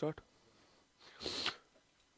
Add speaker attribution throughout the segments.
Speaker 1: Start.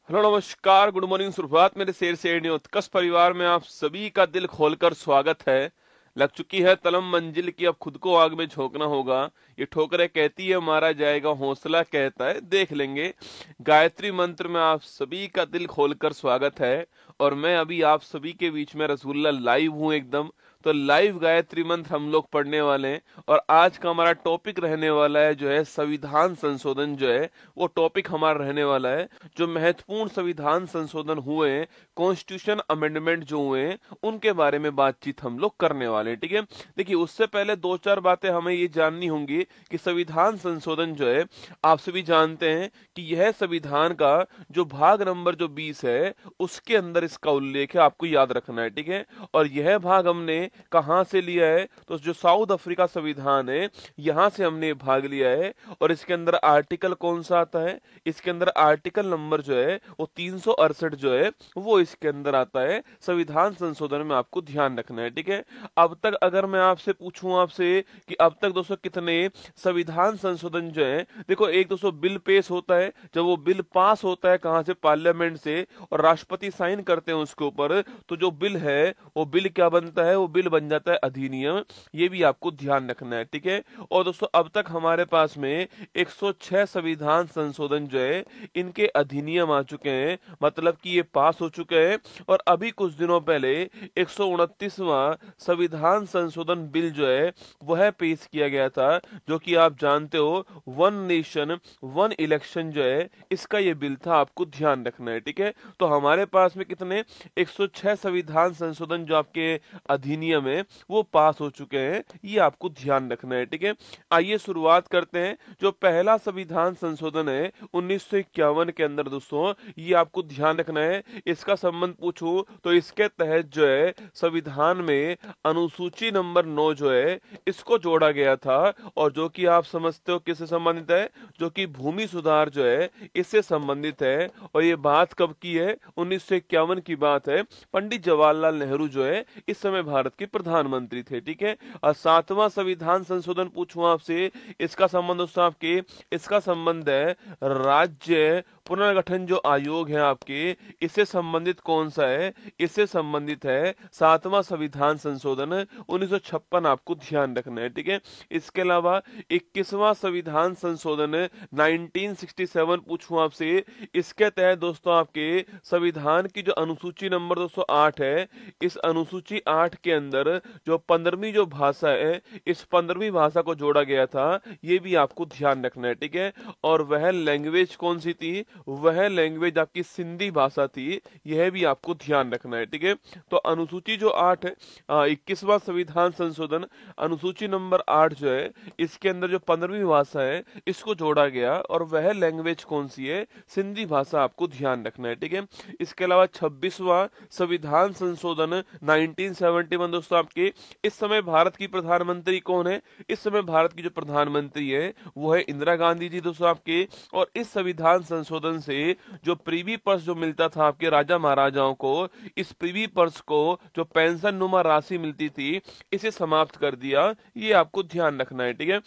Speaker 1: Hello, नमस्कार, good morning, सुप्रभात मेरे शेर शेरनी उत्कर्ष परिवार में आप सभी का दिल खोलकर स्वागत है। लग चुकी है तलम मंजिल की, अब खुद को आग में झोंकना होगा। ये ठोकरें कहती है मारा जाएगा, हौसला कहता है देख लेंगे। गायत्री मंत्र में आप सभी का दिल खोलकर स्वागत है। और मैं अभी आप सभी के बीच में रसूलुल्लाह लाइव हूँ एकदम। तो लाइव गायत्री मंत्र हम लोग पढ़ने वाले हैं। और आज का हमारा टॉपिक रहने वाला है जो है संविधान संशोधन, जो है वो टॉपिक हमारा रहने वाला है। जो महत्वपूर्ण संविधान संशोधन हुए हैं, कॉन्स्टिट्यूशन अमेंडमेंट जो हुए हैं, उनके बारे में बातचीत हम लोग करने वाले हैं। ठीक है, देखिए उससे पहले दो चार बातें हमें ये जाननी होंगी कि संविधान संशोधन जो है, आप सभी जानते हैं कि यह संविधान का जो भाग नंबर जो 20 है उसके अंदर इसका उल्लेख है, आपको याद रखना है। ठीक है, और यह भाग हमने कहां से लिया है, तो जो साउथ अफ्रीका संविधान है यहां से हमने भाग लिया है। और इसके अंदर आर्टिकल कौन सा आता है, इसके अंदर आर्टिकल नंबर जो है वो 368 जो है वो इसके अंदर आता है। संविधान संशोधन में आपको ध्यान रखना है। ठीक है, अब तक अगर मैं आपसे पूछूं आपसे कि अब तक दोस्तों कितने संविधान संशोधन जो है, देखो एक दोस्तों बिल पेश होता है, जब वो बिल पास होता है कहां से, पार्लियामेंट से, और राष्ट्रपति साइन करते हैं उसके ऊपर, तो जो बिल है वो बिल क्या बनता है, वो बिल बन जाता है अधिनियम। ये भी आपको ध्यान रखना है। ठीक है, और दोस्तों अब तक हमारे पास में 106 संविधान संशोधन जो है इनके अधिनियम आ चुके हैं, मतलब कि ये पास हो चुके हैं। और अभी कुछ दिनों पहले 129वां संविधान संशोधन बिल जो है वह पेश किया गया था, जो कि आप जानते हो वन नेशन वन इलेक्शन जो है इसका ये बिल था, आपको ध्यान रखना है। ठीक है, तो हमारे पास में कितने 106 संविधान संशोधन जो आपके अधिनियम है वो पास हो चुके हैं, ये आपको ध्यान रखना है। ठीक है, आइए शुरुआत करते हैं। जो पहला संविधान संशोधन है 1951 के अंदर दोस्तों, ये आपको ध्यान रखना है। इसका संबंध पूछूं तो इसके तहत जो है संविधान में अनुसूची नंबर 9 जो है इसको जोड़ा गया था, और जो कि आप समझते हो किससे संबंधित है, जो कि भूमि सुधार जो है इससे संबंधित है। और ये बात कब की है, 1951 की बात है। पंडित जवाहरलाल नेहरू जो है इस समय भारत के प्रधानमंत्री थे। ठीक है, और 7वां संविधान संशोधन पूछूं आपसे, इसका संबंध दोस्तों आपके, इसका संबंध है राज्य पुनर्गठन जो आयोग है आपके, इससे संबंधित कौन सा है, इससे संबंधित है 7वां संविधान संशोधन 1956, आपको ध्यान रखना है। ठीक है, इसके अलावा 21वां संविधान संशोधन 1967 पूछूं आपसे, इसके तहत दोस्तों आपके संविधान की जो अनुसूची नंबर 208 है, इस अनुसूची 8 के अंदर जो 15वीं जो भाषा है, इस 15वीं भाषा को जोड़ा गया था, ये भी आपको ध्यान रखना है। ठीक है, और वह लैंग्वेज कौन सी थी, वह लैंग्वेज आपकी सिंधी भाषा थी, यह भी आपको ध्यान रखना है। ठीक है, तो अनुसूची जो 8 है, 21वां संविधान संशोधन अनुसूची नंबर 8 जो है इसके अंदर जो 15वीं भाषा है इसको जोड़ा गया, और वह लैंग्वेज कौन सी है, सिंधी भाषा, आपको ध्यान रखना है। ठीक है, इसके अलावा 26वां संविधान संशोधन 1971 दोस्तों आपके, इस समय भारत की प्रधानमंत्री कौन है, इस समय भारत की जो प्रधानमंत्री है वो है इंदिरा गांधी जी दोस्तों आपके। और इस संविधान संशोधन से जो प्रीवी पर्स जो मिलता था आपके राजा महाराजाओं को, इस प्रीवी पर्स को जो पेंशन नुमा राशि मिलती थी, इसे समाप्त कर दिया, ये आपको ध्यान रखना है। ठीक है,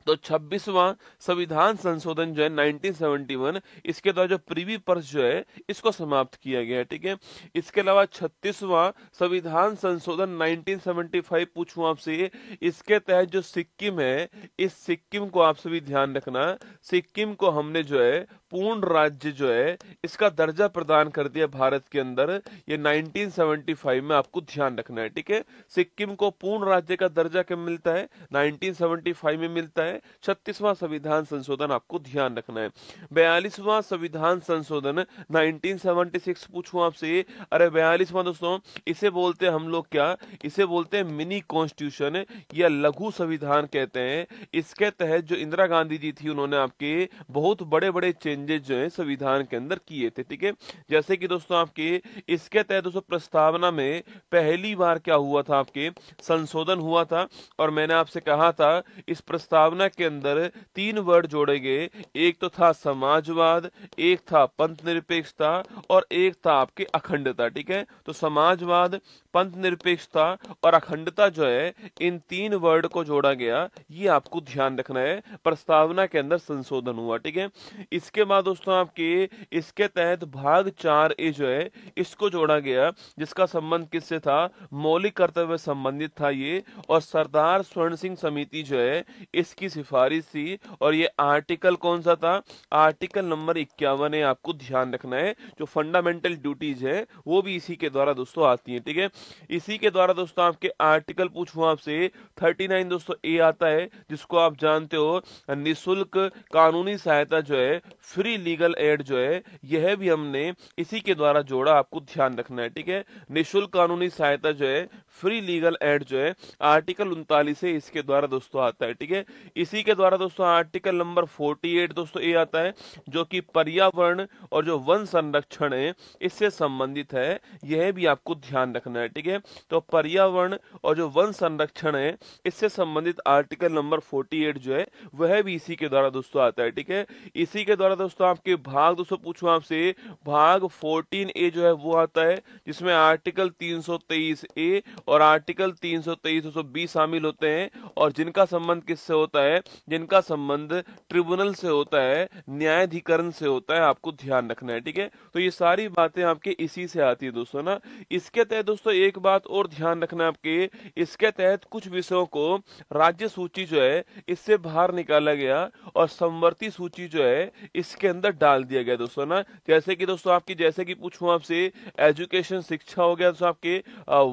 Speaker 1: तो 26वां संविधान संशोधन जो है 1971, इसके द्वारा जो प्रीवी पर्स जो है इसको समाप्त किया गया है। ठीक है, इसके अलावा 36वां संविधान संशोधन 1975 पूछूं आपसे, इसके तहत जो सिक्किम है, इस सिक्किम को आप सभी ध्यान रखना, सिक्किम को हमने जो है पूर्ण राज्य जो है इसका दर्जा प्रदान कर दिया भारत के अंदर, ये 1975 में आपको ध्यान रखना है। ठीक है, सिक्किम को पूर्ण राज्य का दर्जा कब मिलता है, 1975 में मिलता है। 36वां संविधान संशोधन आपको ध्यान रखना है। 42वां संविधान संशोधन 1976 पूछूं आपसे, अरे 42वां दोस्तों, इसे बोलते हैं हम लोग क्या, इसे बोलते हैं मिनी कॉन्स्टिट्यूशन या लघु संविधान कहते हैं। इसके तहत जो इंदिरा गांधी जी थी, उन्होंने आपके बहुत बड़े बड़े चेंजेस जो है संविधान के अंदर किए थे। ठीक है, जैसे कि दोस्तों आपके इसके तहत दोस्तों प्रस्तावना में पहली बार क्या हुआ था, आपके संशोधन हुआ था। और मैंने आपसे कहा था इस प्रस्तावना प्रस्तावना के अंदर 3 वर्ड जोड़े गए, एक तो था समाजवाद, एक था पंथ निरपेक्षता और एक था आपकी अखंडता। ठीक है, तो समाजवाद, पंथ निरपेक्षता और अखंडता जो है, इन 3 वर्ड को जोड़ा गया, ये आपको ध्यान रखना है। प्रस्तावना के अंदर संशोधन हुआ। ठीक है, इसके बाद दोस्तों आपके इसके तहत भाग 4A जो है इसको जोड़ा गया, जिसका संबंध किससे था, मौलिक कर्तव्य संबंधित था ये, और सरदार स्वर्ण सिंह समिति जो है इसकी सिफारिश थी। और ये आर्टिकल कौन सा था, आर्टिकल नंबर 51 है, आपको ध्यान रखना है। जो फंडामेंटल ड्यूटीज है वो भी इसी के द्वारा दोस्तों आती है। ठीक है, इसी के द्वारा दोस्तों आपके आर्टिकल पूछूं आपसे 39 दोस्तों ए आता है, जिसको आप जानते हो निशुल्क कानूनी सहायता जो है, फ्री लीगल एड जो है, यह भी हमने इसी के द्वारा जोड़ा, आपको ध्यान रखना है। ठीक है, निशुल्क कानूनी सहायता जो है, फ्री लीगल एड जो है, आर्टिकल 39 से इसके द्वारा दोस्तों आता है। ठीक है, इसी के द्वारा दोस्तों आर्टिकल नंबर 48 दोस्तों ए आता है, जो कि पर्यावरण और जो वन संरक्षण है इससे संबंधित है, यह भी आपको ध्यान रखना है। ठीक है, तो पर्यावरण और जो वन संरक्षण है इससे संबंधित आर्टिकल नंबर 48 जो है वह भी इसी के द्वारा दोस्तों आता है। ठीक है, इसी के द्वारा दोस्तों आपके भाग दोस्तों पूछूं आपसे, भाग 14A जो है वो आता है, जिसमें आर्टिकल 323A और आर्टिकल 323-220 शामिल होते हैं, और जिनका संबंध किससे होता है, जिनका संबंध ट्रिब्यूनल से होता है, न्यायाधिकरण से होता है, आपको ध्यान रखना है। ठीक है, तो ये सारी बातें आपके इसी से आती है दोस्तों ना। इसके तहत दोस्तों एक बात और ध्यान रखना है आपके, इसके तहत कुछ विषयों को राज्य सूची जो है इससे बाहर निकाला गया और समवर्ती सूची जो है इसके अंदर डाल दिया गया दोस्तों ना। जैसे कि दोस्तों आपकी, जैसे कि पूछूं आपसे, एजुकेशन शिक्षा हो गया दोस्तों आपके,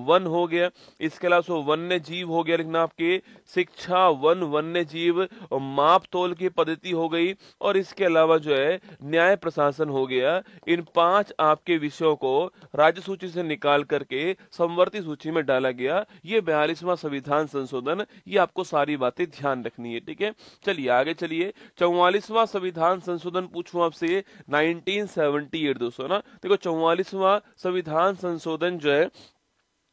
Speaker 1: वन हो गया, इसके अलावा वन्य जीव हो गया, लिखना आपके शिक्षा, वन, वन्य जीव, माप तोल की पद्धति हो गई, और इसके अलावा जो है न्याय प्रशासन हो गया। इन 5 आपके विषयों को राज्य सूची से निकाल करके समवर्ती सूची में डाला गया। ये 42वां संविधान संशोधन, ये आपको सारी बातें ध्यान रखनी है। ठीक है, चलिए आगे चलिए। 44वां संविधान संशोधन पूछूं आपसे 1978 दोस्तों ना। देखो 44वां संविधान संशोधन जो है,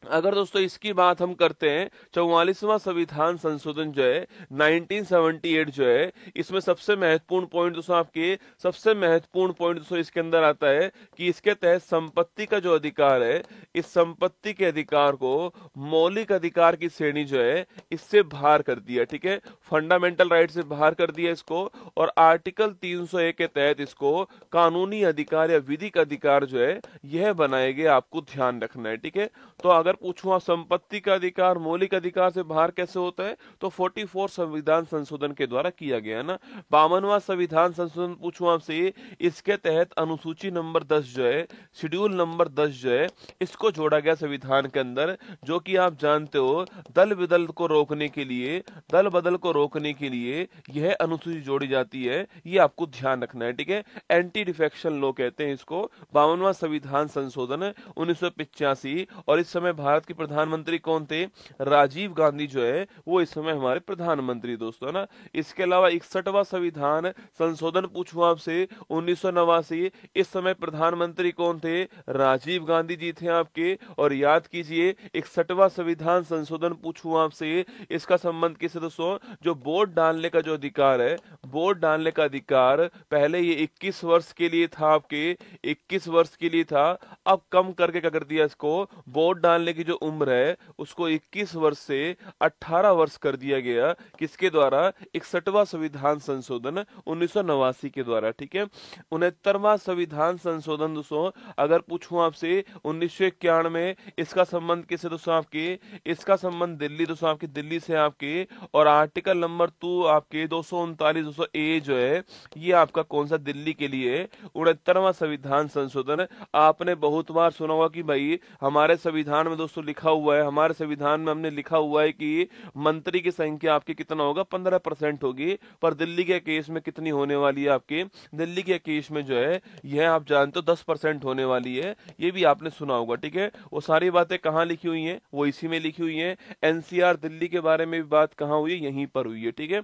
Speaker 1: अगर दोस्तों इसकी बात हम करते हैं, 44वां संविधान संशोधन जो है 1978 जो है, इसमें सबसे महत्वपूर्ण पॉइंट दोस्तों आपके, सबसे महत्वपूर्ण पॉइंट दोस्तों इसके अंदर आता है कि इसके तहत संपत्ति का जो अधिकार है, इस संपत्ति के अधिकार को मौलिक अधिकार की श्रेणी जो है इससे बाहर कर दिया। ठीक है, फंडामेंटल राइट से बाहर कर दिया इसको, और आर्टिकल 301 के तहत इसको कानूनी अधिकार या विधिक अधिकार जो है यह बनाए गए, आपको ध्यान रखना है। ठीक है, तो अगर पूछूं संपत्ति का अधिकार मौलिक अधिकार से बाहर कैसे होता है, तो 44 संविधान संशोधन के द्वारा किया गया ना। 52वां संविधान संशोधन पूछूं आपसे, इसके तहत अनुसूची नंबर 10 जो है, शेड्यूल नंबर 10 जो है, इसको जोड़ा गया संविधान के अंदर, जो कि आप जानते हो दल बदल को रोकने के लिए, दल बदल को रोकने के लिए यह अनुसूची जोड़ी जाती है, ये आपको ध्यान रखना है। ठीक है, एंटी डिफेक्शन लॉ कहते हैं इसको। 52वां संविधान संशोधन 1985, और इस समय भारत के प्रधानमंत्री कौन थे, राजीव गांधी जो है वो इस समय हमारे प्रधानमंत्री दोस्तों ना। इसके अलावा 61वां संविधान संशोधन पूछूं आपसे 1989, इस समय प्रधानमंत्री कौन थे, राजीव गांधी जी थे आपके। और याद कीजिए 61वां संविधान संशोधन पूछूं आपसे, इसका संबंध किससे दोस्तों, जो वोट डालने का जो अधिकार है, वोट डालने का अधिकार पहले ये 21 वर्ष के लिए था आपके, 21 वर्ष के लिए था, अब कम करके क्या कर दिया इसको, वोट डालने की जो उम्र है उसको 21 वर्ष से 18 वर्ष कर दिया गया। किसके द्वारा, 61वां संविधान संशोधन 1989 के द्वारा। ठीक है, 69वां संविधान संशोधन दोस्तों अगर पूछूं आपसे 1991, इसका संबंध किससे दोस्तों आपके, इसका संबंध दिल्ली दोस्तों आपकी, दिल्ली से आपके। और आर्टिकल नंबर 2 आपके 239 200A जो है ये आपका कौन सा, दिल्ली के लिए। 69वां संविधान संशोधन, आपने बहुत बार सुना होगा कि भाई हमारे संविधान में दोस्तों लिखा हुआ है, हमारे संविधान में हमने लिखा हुआ है कि मंत्री की संख्या आपकी कितना होगा, 15% होगी, पर दिल्ली के केस में कितनी होने वाली है आपके, दिल्ली के केस में जो है यह आप जानते हो 10% होने वाली है, ये भी आपने सुना होगा। ठीक है, वो सारी बातें कहाँ लिखी हुई हैं, वो इसी में लिखी हुई है। एनसीआर दिल्ली के बारे में भी बात कहाँ हुई है, यहीं पर हुई है। ठीक है,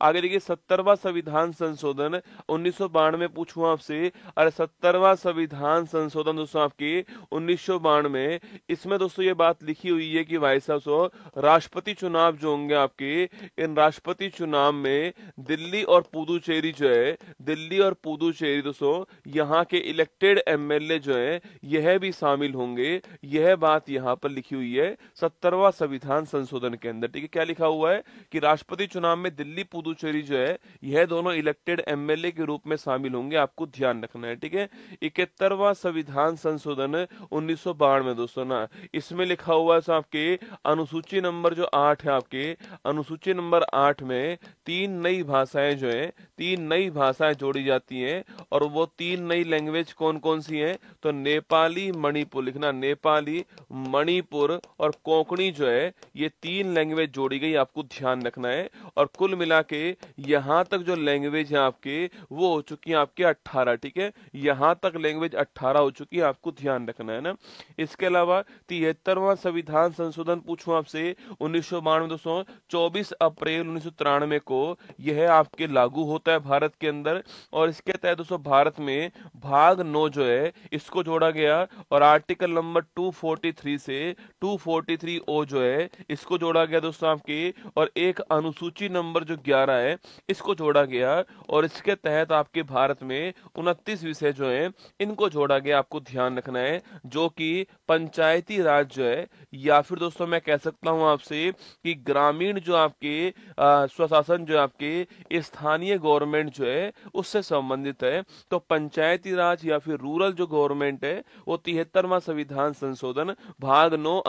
Speaker 1: आगे देखिए 70वां संविधान संशोधन 1992 पूछूं आपसे, अरे 70वां संविधान संशोधन दोस्तों आपके 1992, इसमें दोस्तों दोस्तों ये बात लिखी हुई है कि भाई साहब सो राष्ट्रपति चुनाव जो होंगे आपके, इन राष्ट्रपति चुनाव में दिल्ली और पुदुचेरी जो है, दिल्ली और पुदुचेरी दोस्तों यहाँ के इलेक्टेड एमएलए जो है यह भी शामिल होंगे। यह बात यहाँ पर लिखी हुई है 70वां संविधान संशोधन के अंदर। ठीक है, क्या लिखा हुआ है कि राष्ट्रपति चुनाव में दिल्ली पुदुचेरी जो है यह दोनों इलेक्टेड एमएलए के रूप में शामिल होंगे, आपको ध्यान रखना है। ठीक है, 71वां संविधान संशोधन 1992 दोस्तों ना, इसमें लिखा हुआ है आपके अनुसूची नंबर जो 8 है, आपके अनुसूची नंबर 8 में 3 नई भाषाएं जो है, 3 नई भाषाएं जोड़ी जाती हैं। और वो 3 नई लैंग्वेज कौन कौन सी हैं? तो नेपाली मणिपुर लिखना, नेपाली मणिपुर और कोंकणी जो है ये 3 लैंग्वेज जोड़ी गई, आपको ध्यान रखना है। और कुल मिला के यहाँ तक जो लैंग्वेज है आपके वो हो चुकी है आपके 18। ठीक है, यहाँ तक लैंग्वेज 18 हो चुकी है, आपको ध्यान रखना है ना। इसके अलावा 73वां संविधान संशोधन पूछूं आपसे 1992 दोस्तों 24 अप्रैल 1993 को यह आपके लागू होता है भारत के अंदर। और इसके तहत दोस्तों भारत में भाग 9 जो है इसको जोड़ा गया और आर्टिकल नंबर 243 से 243 ओ जो है इसको जोड़ा गया दोस्तों आपके। और एक अनुसूची नंबर जो 11 है इसको जोड़ा गया और इसके तहत आपके भारत में 29 विषय जो है इनको जोड़ा गया, आपको ध्यान रखना है। जो कि पंचायती राज जो है या फिर दोस्तों मैं कह सकता हूं आपसे कि ग्रामीण जो आपके स्वशासन जो आपके स्थानीय गवर्नमेंट जो है उससे संबंधित है। तो पंचायती राज या फिर रूरल जो गवर्नमेंट है वो 73वां संविधान संशोधन भाग 9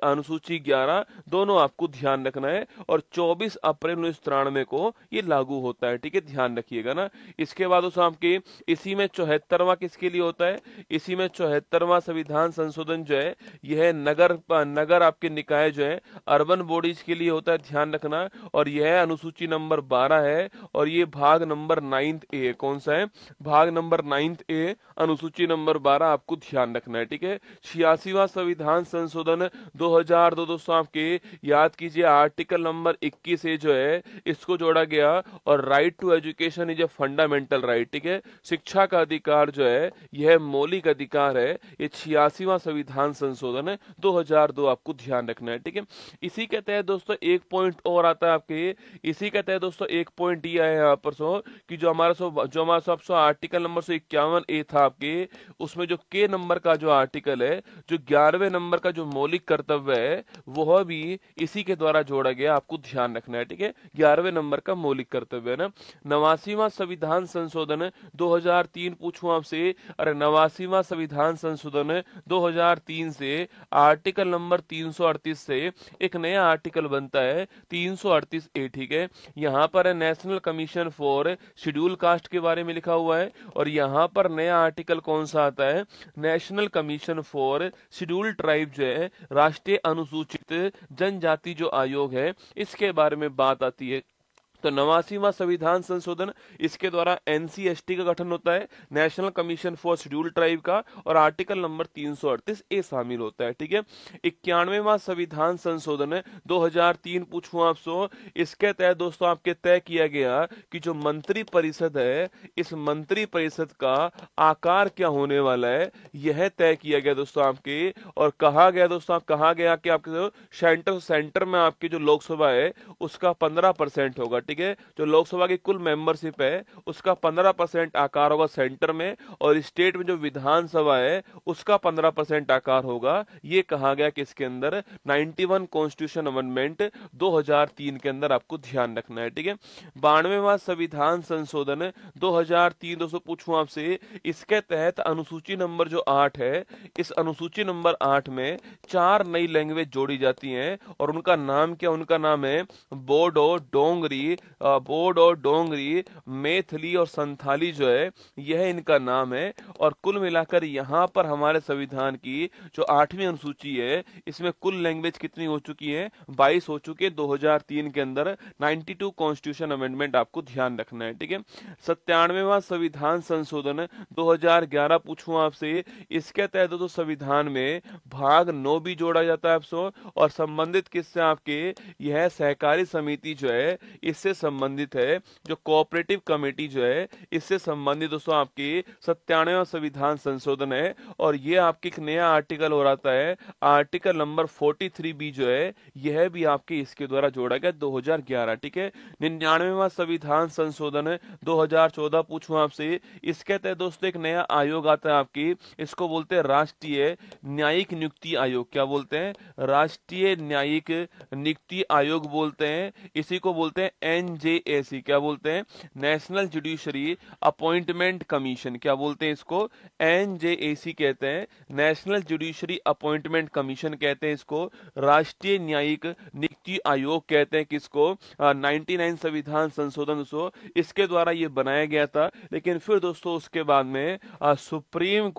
Speaker 1: अनुसूची 11 दोनों आपको ध्यान रखना है। और 24 अप्रैल 1993 को ये लागू होता है। ठीक है, ध्यान रखिएगा ना। इसके बाद दोस्तों आपके इसी में 74वां किसके लिए होता है? इसी में 74वां संविधान संशोधन जो है यह नगर आपके निकाय जो है अर्बन बॉडीज के लिए होता है, ध्यान रखना। और यह अनुसूची नंबर 12 है और ये भाग नंबर 9 ए, कौन सा है? भाग नंबर 9 ए अनुसूची नंबर 12, आपको ध्यान रखना है। ठीक है, 86वां संविधान संशोधन 2002 दोस्तों आपके याद कीजिए आर्टिकल नंबर 21 ए जो है इसको जोड़ा गया। और right to education is a fundamental right. ठीक है, शिक्षा का अधिकार जो है यह मौलिक अधिकार है। ये 86वां संविधान संशोधन 2002, आपको ध्यान रखना है। ठीक है, इसी के तहत दोस्तों एक पॉइंट और आता है आपके, इसी के तहत दोस्तों एक पॉइंट ये है यहाँ पर सो कि जो हमारा आर्टिकल नंबर 51 ए था आपके, उसमें जो के नंबर का जो आर्टिकल है, जो 11वें नंबर का जो मौलिक कर्तव्य है वह भी इसी के द्वारा जोड़ा गया, आपको ध्यान रखना है। ठीक है, 11वें नंबर का मौलिक कर्तव्य है ना। 89वां संविधान संशोधन 2003 पूछूं आपसे, अरे 89वां संविधान संशोधन 2003 से आर्टिकल नंबर 338 से एक नया आर्टिकल बनता है 338 ए। ठीक है, यहाँ पर है national commission for schedule caste के बारे में लिखा हुआ है। और यहाँ पर नया आर्टिकल कौन सा आता है? National commission for schedule tribe जो है राष्ट्रीय अनुसूचित जनजाति जो आयोग है इसके बारे में बात आती है। तो 89वां संविधान संशोधन इसके द्वारा एनसीएसटी का गठन होता है, national commission for schedule tribe का, और आर्टिकल नंबर 338 ए शामिल होता है। ठीक है, 91वां संविधान संशोधन 2003 पूछूं आपसे, इसके तहत दोस्तों आपके तय किया गया कि जो मंत्री परिषद है इस मंत्री परिषद का आकार क्या होने वाला है यह तय किया गया दोस्तों आपके। और कहा गया दोस्तों कहा गया कि आपके सेंटर में आपकी जो लोकसभा है उसका 15% होगा। ठीक है, जो लोकसभा की कुल मेंबरशिप है उसका 15% आकार होगा सेंटर में, और स्टेट में जो विधानसभा है उसका 15% आकार होगा। ये कहा गया कि इसके अंदर 91 कॉन्स्टिट्यूशन अमेंडमेंट 2003 के अंदर, आपको ध्यान रखना है। ठीक है, 92वां संविधान संशोधन 2003 दोस्तों पूछूं आपसे, इसके तहत अनुसूची नंबर जो 8 है, इस अनुसूची नंबर 8 में 4 नई लैंग्वेज जोड़ी जाती हैं और उनका नाम क्या? उनका नाम है बोडो, डोंगरी, मैथिली और संथाली जो है यह इनका नाम है। और कुल मिलाकर यहाँ पर हमारे संविधान की जो 8वीं अनुसूची है इसमें कुल लैंग्वेज कितनी हो चुकी है? 22 हो चुकी है 2003 के अंदर। 92 कॉन्स्टिट्यूशन अमेंडमेंट, आपको ध्यान रखना है। ठीक है, 97वां संविधान संशोधन 2011 पूछूं आपसे, इसके तहत तो संविधान में भाग 9 भी जोड़ा जाता है आपसे, और संबंधित किससे? आपके यह सहकारी समिति जो है इससे इससे संबंधित है, जो कोऑपरेटिव कमेटी जो है इससे संबंधित दोस्तों आपकी 97वां संविधान संशोधन है। और ये आपकी एक नया आर्टिकल हो रहा है, आर्टिकल नंबर 43B जो है यह भी आपके इसके द्वारा जोड़ा गया 2011। ठीक है, 99वां संविधान संशोधन 2014 पूछूं आपसे, इसके तहत दोस्तों एक नया आयोग आता है आपकी, इसको बोलते हैं राष्ट्रीय न्यायिक नियुक्ति आयोग। क्या बोलते हैं? राष्ट्रीय न्यायिक नियुक्ति आयोग बोलते हैं। इसी को बोलते हैं NJAC। क्या बोलते हैं? National judiciary appointment commission. क्या बोलते हैं इसको? NJAC कहते हैं, नेशनल जुडिशरी अपॉइंटमेंट कमीशन कहते हैं इसको, राष्ट्रीय न्यायिक नियुक्ति आयोग कहते हैं किसको? 99 संविधान संशोधन दोस्तों इसके द्वारा ये बनाया गया था। लेकिन फिर दोस्तों उसके बाद में सुप्रीम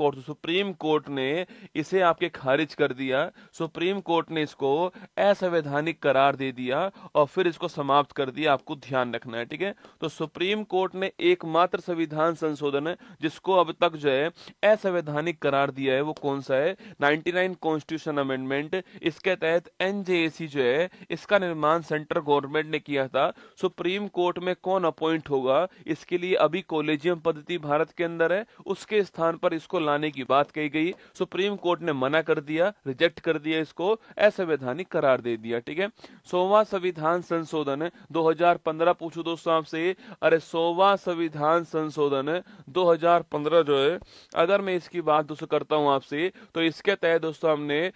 Speaker 1: कोर्ट ने इसे आपके खारिज कर दिया। सुप्रीम कोर्ट ने इसको असंवैधानिक करार दे दिया और फिर इसको समाप्त कर दिया। आपको ध्यान रखना है। ठीक है, तो सुप्रीम कोर्ट ने एकमात्र संविधान संशोधन जिसको अब तक जो है असंवैधानिक करार दिया है वो कौन सा है? 99 कॉन्स्टिट्यूशन अमेंडमेंट। इसके तहत NJAC जो है इसका निर्माण सेंट्रल गवर्नमेंट ने किया था। सुप्रीम कोर्ट में कौन अपॉइंट होगा, इसके लिए अभी कॉलेजियम पद्धति भारत के अंदर है, उसके स्थान पर इसको लाने की बात कही गई। सुप्रीम कोर्ट ने मना कर दिया, रिजेक्ट कर दिया, इसको असंवैधानिक करार दे दिया। ठीक है, 100वां संविधान संशोधन 2015 पूछो दोस्तों आपसे, अरे 100वां संविधान संशोधन 2015 जो है, अगर मैं इसकी बात दोस्तों करता हूं आपसे, तो इसके तहत दोस्तों हमने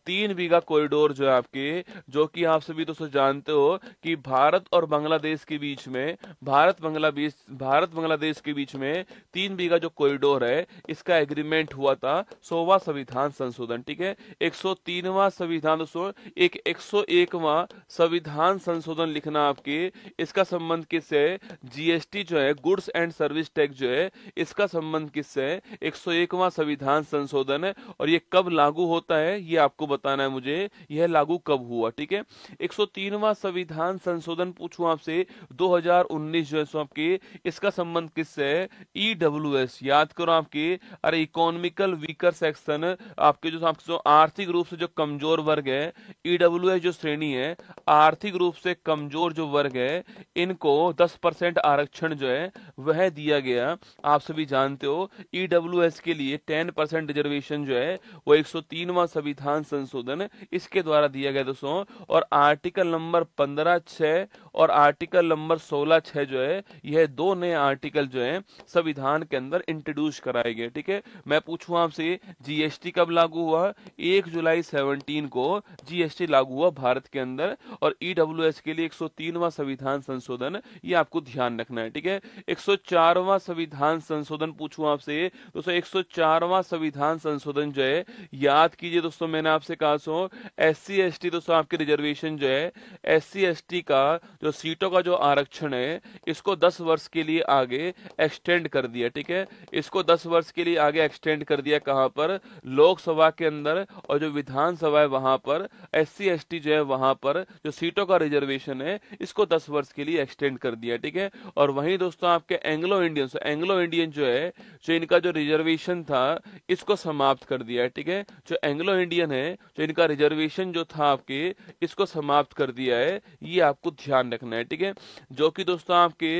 Speaker 1: 3 बीघा कॉरिडोर जो है आपके, जो कि आप सभी दोस्तों जानते हो कि भारत और बांग्लादेश के बीच में, भारत बांग्लादेश के बीच में 3 बीघा जो कॉरिडोर है इसका एग्रीमेंट हुआ था 100वां संविधान संशोधन। ठीक है, 103वां संविधान दोस्तों, 101वां संविधान संशोधन लिखना आपके, इसका संबंध किससे? GST जो है, गुड्स एंड सर्विस टैक्स जो है, इसका संबंध किससे? 101वां संविधान संशोधन। और ये कब लागू होता है ये आपको बताना है मुझे, यह लागू कब हुआ। ठीक है, 103वां संविधान संशोधन पूछूं आपसे 2019 जो है सो आपके, इसका संबंध किससे है? EWS। याद करो आपके, अरे इकोनॉमिकल वीकर सेक्शन, आपके जो आर्थिक रूप से जो कमजोर वर्ग है, EWS जो श्रेणी है, आर्थिक रूप से कमजोर जो वर्ग है, इनको 10% आरक्षण जो है वह दिया गया। आप सभी जानते हो EWS के लिए 10% रिजर्वेशन जो है वो 103वां संविधान संशोधन इसके द्वारा दिया गया दोस्तों। और आर्टिकल नंबर 15(6) और आर्टिकल नंबर 16(6) जो है, यह 2 नए आर्टिकल जो है संविधान के अंदर इंट्रोड्यूस कराए गए। ठीक है, मैं पूछूं आपसे GST कब लागू हुआ? 1 जुलाई 17 को GST लागू हुआ भारत के अंदर। और EWS के लिए 103वां संविधान संशोधन, ये आपको ध्यान रखना है। ठीक है, 104वां संविधान संशोधन पूछूं आपसे दोस्तों, 104वां संविधान संशोधन जो है, याद कीजिए दोस्तों, मैंने आपसे कहा सो SC ST दोस्तों आपके रिजर्वेशन जो है, SC ST का जो सीटों का जो आरक्षण है, इसको 10 वर्ष के लिए आगे एक्सटेंड कर दिया। ठीक है, इसको 10 वर्ष के लिए आगे एक्सटेंड कर दिया। कहां पर? लोकसभा के अंदर, और जो विधानसभा है वहां पर SC ST जो है वहां पर जो सीटों का रिजर्वेशन है इसको 10 वर्ष के लिए एक्सटेंड कर दिया। ठीक है, और वहीं दोस्तों आपके एंग्लो इंडियन जो है, जो इनका जो रिजर्वेशन था इसको समाप्त कर दिया है। ठीक है, जो एंग्लो इंडियन है, जो इनका रिजर्वेशन जो था आपके, इसको समाप्त कर दिया है, ये आपको ध्यान रखना है। ठीक है, जो कि दोस्तों आपके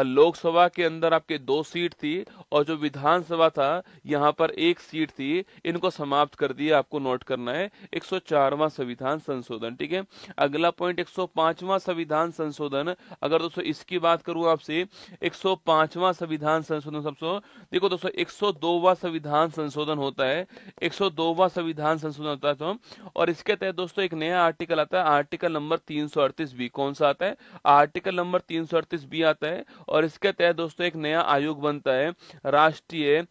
Speaker 1: लोकसभा के अंदर आपके 2 सीट थी और जो विधानसभा था यहाँ पर 1 सीट थी, इनको समाप्त कर दिया। आपको नोट करना है 104वां संविधान संशोधन। ठीक है, अगला पॉइंट 105वां संविधान संशोधन। अगर दोस्तों इसकी बात करूं आपसे, 105वां संविधान संशोधन, सबसे देखो दोस्तों 102वां संविधान संशोधन होता है, 102वां संविधान संशोधन होता है तो, और इसके तहत दोस्तों एक नया आर्टिकल आता है, आर्टिकल नंबर 338B। कौन सा आता है? आर्टिकल नंबर 338B आता है। और इसके तहत दोस्तों एक नया आयोग बनता है, राष्ट्रीय